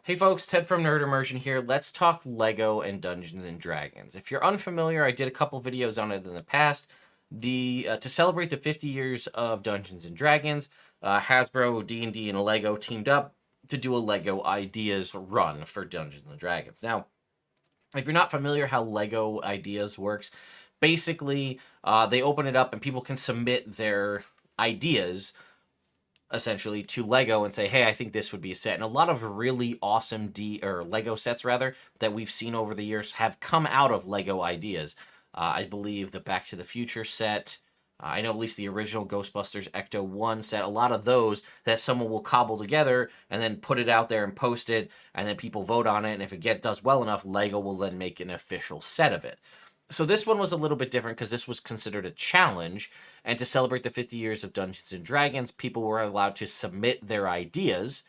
Hey folks, Ted from Nerd Immersion here. Let's talk Lego and Dungeons and Dragons. If you're unfamiliar, I did a couple videos on it in the past. To celebrate the 50 years of Dungeons and Dragons, Hasbro, D&D, and Lego teamed up to do a Lego Ideas run for Dungeons and Dragons. Now, if you're not familiar how Lego Ideas works, basically they open it up and people can submit their ideas essentially to Lego and say, "Hey, I think this would be a set." And a lot of really awesome Lego sets rather that we've seen over the years have come out of Lego Ideas. I believe the Back to the Future set. I know at least the original Ghostbusters Ecto 1 set, a lot of those that someone will cobble together and then put it out there and post it, and then people vote on it. And if it does well enough, Lego will then make an official set of it. So this one was a little bit different because this was considered a challenge, and to celebrate the 50 years of Dungeons and Dragons, people were allowed to submit their ideas.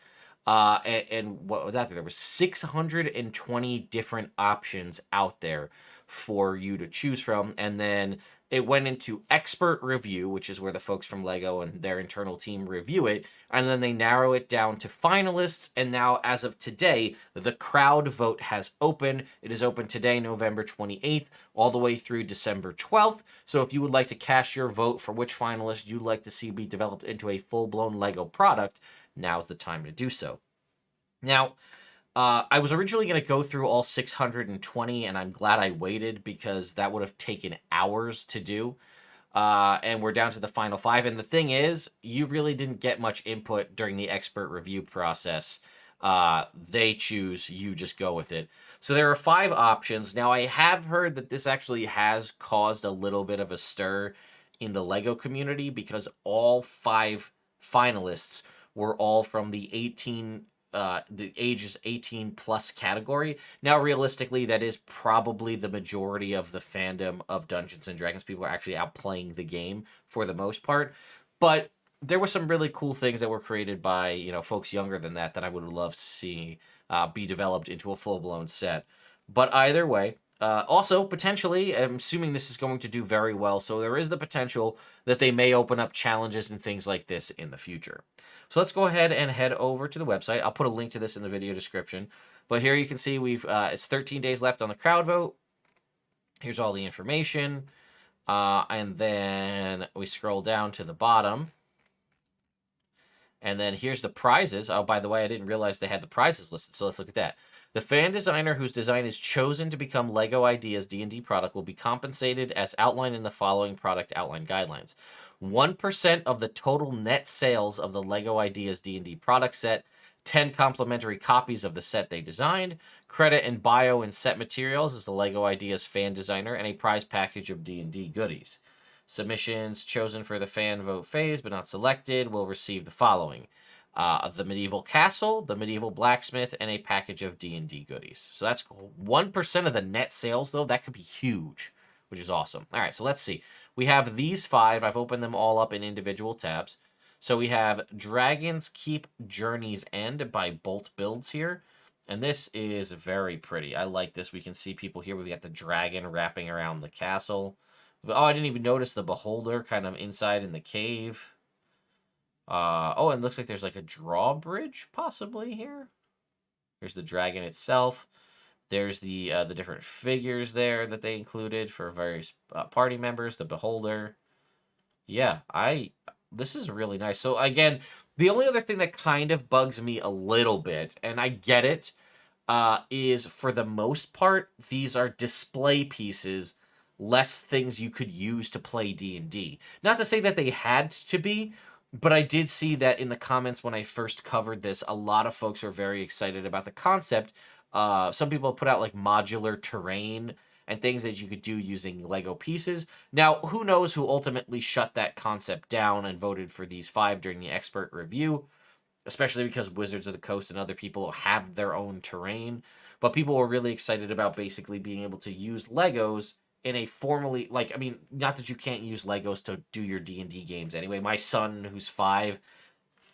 And what was that? There was 620 different options out there for you to choose from, and then it went into expert review, which is where the folks from Lego and their internal team review it, and then they narrow it down to finalists. And now, as of today, the crowd vote has opened. It is open today, November 28th, all the way through December 12th. So if you would like to cast your vote for which finalist you'd like to see be developed into a full-blown Lego product, now's the time to do so. Now, I was originally going to go through all 620, and I'm glad I waited because that would have taken hours to do. And we're down to the final 5. And the thing is, you really didn't get much input during the expert review process. They choose, you just go with it. So there are 5 options. Now, I have heard that this actually has caused a little bit of a stir in the Lego community because all 5 finalists were all from the ages 18 plus category. Now, realistically, that is probably the majority of the fandom of Dungeons and Dragons. People are actually out playing the game for the most part. But there were some really cool things that were created by, folks younger than that I would love to see be developed into a full-blown set. But either way, also, potentially, I'm assuming this is going to do very well, so there is the potential that they may open up challenges and things like this in the future. So let's go ahead and head over to the website. I'll put a link to this in the video description. But here you can see it's 13 days left on the crowd vote. Here's all the information. And then we scroll down to the bottom. And then here's the prizes. Oh, by the way, I didn't realize they had the prizes listed, so let's look at that. The fan designer whose design is chosen to become LEGO Ideas D&D product will be compensated as outlined in the following product outline guidelines. 1% of the total net sales of the LEGO Ideas D&D product set, 10 complimentary copies of the set they designed, credit and bio and set materials as the LEGO Ideas fan designer, and a prize package of D&D goodies. Submissions chosen for the fan vote phase but not selected will receive the following. The medieval castle, the medieval blacksmith, and a package of D&D goodies. So that's 1% of the net sales, though. That could be huge, which is awesome. All right, so let's see. We have these 5. I've opened them all up in individual tabs. So we have Dragon's Keep Journey's End by Bolt Builds here. And this is very pretty. I like this. We can see people here. We got the dragon wrapping around the castle. Oh, I didn't even notice the beholder kind of inside in the cave. Oh, and it looks like there's like a drawbridge possibly here. There's the dragon itself. There's the different figures there that they included for various party members. The beholder. Yeah, this is really nice. So again, the only other thing that kind of bugs me a little bit, and I get it, is for the most part, these are display pieces, less things you could use to play D&D. Not to say that they had to be, but I did see that in the comments when I first covered this, a lot of folks are very excited about the concept. Some people put out like modular terrain and things that you could do using Lego pieces. Now, who knows who ultimately shut that concept down and voted for these 5 during the expert review, especially because Wizards of the Coast and other people have their own terrain. But people were really excited about basically being able to use Legos in a formally, like, I mean, not that you can't use Legos to do your D&D games anyway. My son, who's 5,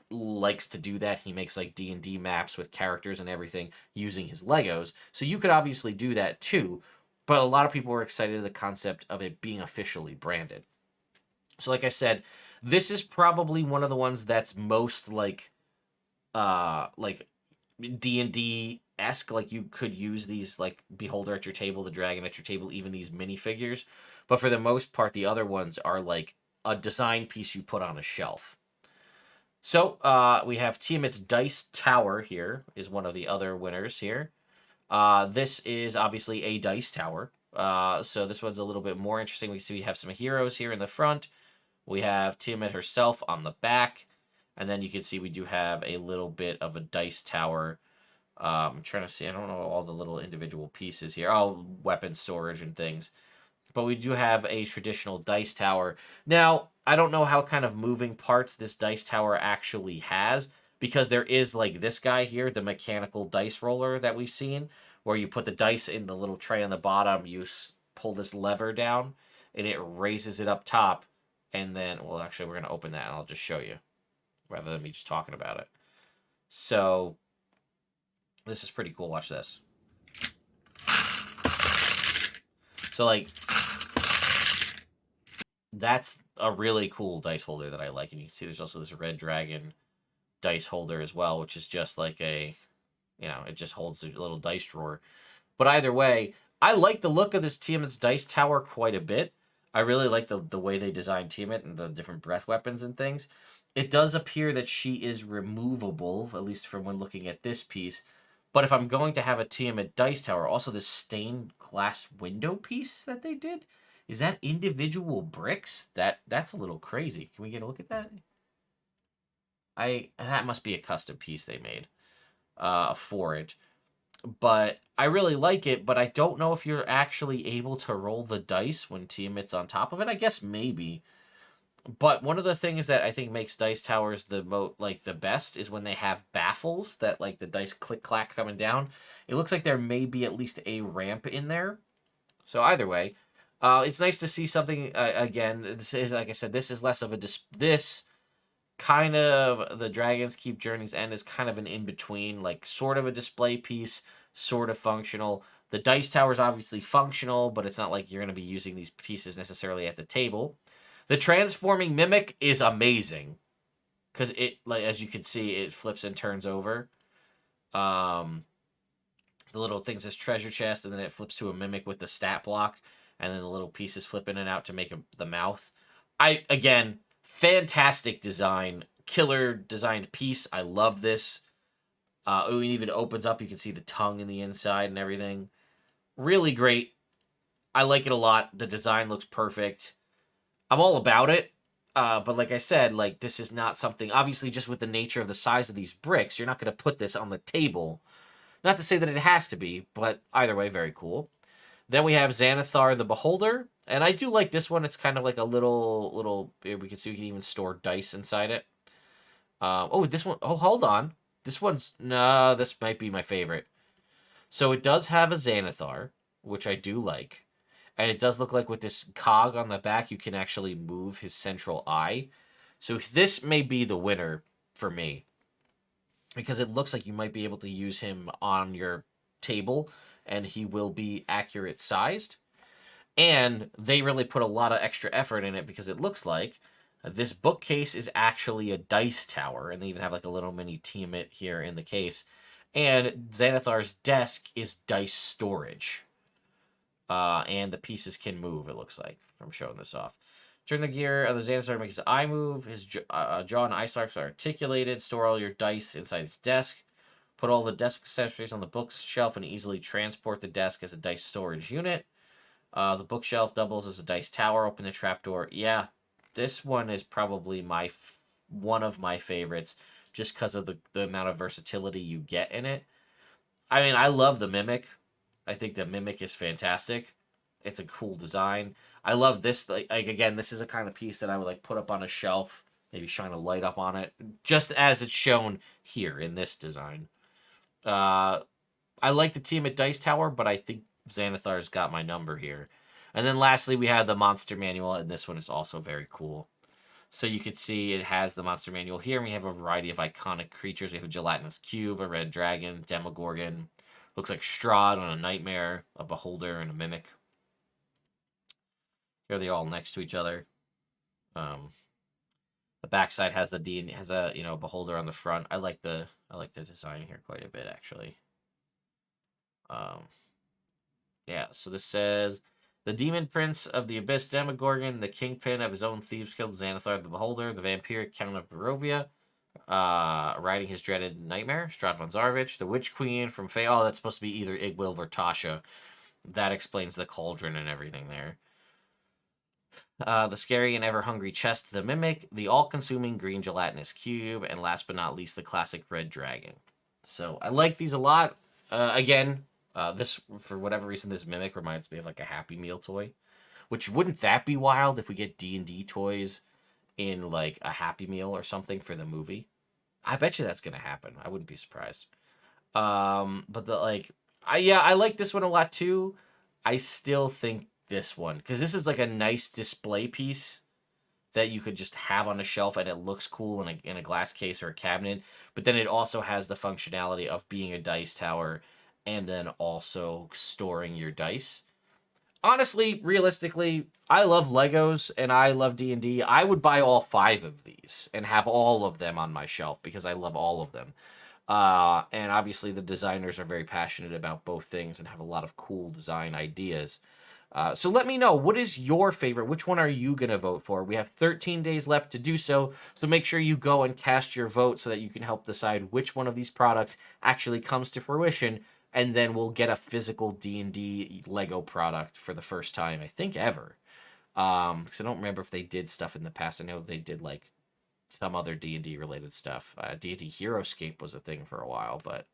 likes to do that. He makes like D&D maps with characters and everything using his Legos. So you could obviously do that too. But a lot of people were excited at the concept of it being officially branded. So like I said, this is probably one of the ones that's most like D&D-esque. Like, you could use these, like, Beholder at your table, the Dragon at your table, even these minifigures. But for the most part, the other ones are, like, a design piece you put on a shelf. So, we have Tiamat's Dice Tower here, is one of the other winners here. This is obviously a dice tower. So this one's a little bit more interesting. We see we have some heroes here in the front. We have Tiamat herself on the back. And then you can see we do have a little bit of a dice tower. I'm trying to see. I don't know all the little individual pieces here. Oh, weapon storage and things. But we do have a traditional dice tower. Now, I don't know how kind of moving parts this dice tower actually has, because there is, like, this guy here, the mechanical dice roller that we've seen, where you put the dice in the little tray on the bottom, you pull this lever down, and it raises it up top, and then, well, actually, we're going to open that, and I'll just show you, rather than me just talking about it. So, this is pretty cool. Watch this. So, like, that's a really cool dice holder that I like. And you can see there's also this red dragon dice holder as well, which is just like a, it just holds a little dice drawer. But either way, I like the look of this Tiamat's dice tower quite a bit. I really like the way they designed Tiamat and the different breath weapons and things. It does appear that she is removable, at least from when looking at this piece. But if I'm going to have a Tiamat dice tower, also this stained glass window piece that they did, is that individual bricks? That's a little crazy. Can we get a look at that? That must be a custom piece they made for it. But I really like it, but I don't know if you're actually able to roll the dice when Tiamat's on top of it. I guess maybe. But one of the things that I think makes dice towers the best is when they have baffles that, like, the dice click clack coming down. It looks like there may be at least a ramp in there. So either way, it's nice to see something again. This is, like I said, this is less of a this kind of the Dragon's Keep Journey's End is kind of an in between, like, sort of a display piece, sort of functional. The dice tower is obviously functional, but it's not like you're going to be using these pieces necessarily at the table. The transforming mimic is amazing because it, like, as you can see, it flips and turns over. The little thing says treasure chest, and then it flips to a mimic with the stat block, and then the little pieces flip in and out to make the mouth. Again, fantastic design, killer designed piece. I love this. It even opens up. You can see the tongue in the inside and everything. Really great. I like it a lot. The design looks perfect. I'm all about it. But like I said, like, this is not something, obviously, just with the nature of the size of these bricks, you're not going to put this on the table. Not to say that it has to be, but either way, very cool. Then we have Xanathar the Beholder, and I do like this one. It's kind of like a little. We can see we can even store dice inside it. This one. Oh, hold on. This might be my favorite. So it does have a Xanathar, which I do like. And it does look like with this cog on the back, you can actually move his central eye. So this may be the winner for me, because it looks like you might be able to use him on your table, and he will be accurate sized. And they really put a lot of extra effort in it, because it looks like this bookcase is actually a dice tower, and they even have like a little mini Tiamat here in the case. And Xanathar's desk is dice storage. And the pieces can move, it looks like, from showing this off. Turn the gear of the Xanathar makes his eye move. His jaw and eye stalks are articulated. Store all your dice inside his desk. Put all the desk accessories on the bookshelf and easily transport the desk as a dice storage unit. The bookshelf doubles as a dice tower. Open the trapdoor. Yeah, this one is probably one of my favorites, just because of the amount of versatility you get in it. I mean, I love the Mimic. I think the Mimic is fantastic. It's a cool design. I love this. Like again, this is a kind of piece that I would, like, put up on a shelf, maybe shine a light up on it, just as it's shown here in this design. I like the Tiamat Dice Tower, but I think Xanathar's got my number here. And then lastly, we have the Monster Manual, and this one is also very cool. So you can see it has the Monster Manual here, and we have a variety of iconic creatures. We have a gelatinous cube, a red dragon, Demogorgon. Looks like Strahd on a nightmare, a beholder, and a mimic. Here they all next to each other. The backside has has a beholder on the front. I like the design here quite a bit actually. Yeah, so this says the demon prince of the abyss Demogorgon, the kingpin of his own thieves guild Xanathar the Beholder, the vampiric count of Barovia, riding his dreaded nightmare, Strahd von Zarvich, the witch queen from Fae. Oh, that's supposed to be either Igwilv or Tasha. That explains the cauldron and everything there. The scary and ever-hungry chest, the mimic, the all-consuming green gelatinous cube, and last but not least, the classic red dragon. So I like these a lot. Again, this, for whatever reason, this mimic reminds me of like a Happy Meal toy. Which, wouldn't that be wild if we get D&D toys in like a Happy Meal or something for the movie? I bet you that's gonna happen. I wouldn't be surprised. But I like this one a lot too. I still think this one, because this is like a nice display piece that you could just have on a shelf and it looks cool in a glass case or a cabinet. But then it also has the functionality of being a dice tower and then also storing your dice. Honestly, realistically, I love Legos and I love D&D. I would buy all 5 of these and have all of them on my shelf because I love all of them. And obviously the designers are very passionate about both things and have a lot of cool design ideas. So let me know, what is your favorite? Which one are you going to vote for? We have 13 days left to do so, so make sure you go and cast your vote so that you can help decide which one of these products actually comes to fruition, and then we'll get a physical D&D Lego product for the first time, I think, ever. Because I don't remember if they did stuff in the past. I know they did, like, some other D&D related stuff. D&D Heroescape was a thing for a while, but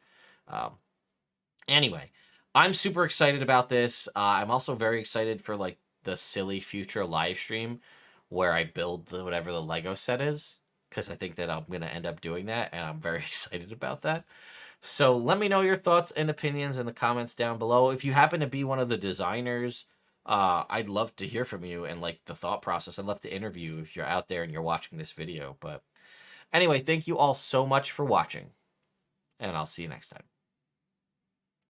anyway, I'm super excited about this. I'm also very excited for like the silly future live stream where I build whatever the Lego set is, because I think that I'm going to end up doing that, and I'm very excited about that. So let me know your thoughts and opinions in the comments down below. If you happen to be one of the designers, I'd love to hear from you and like the thought process. I'd love to interview if you're out there and you're watching this video. But anyway, thank you all so much for watching, and I'll see you next time.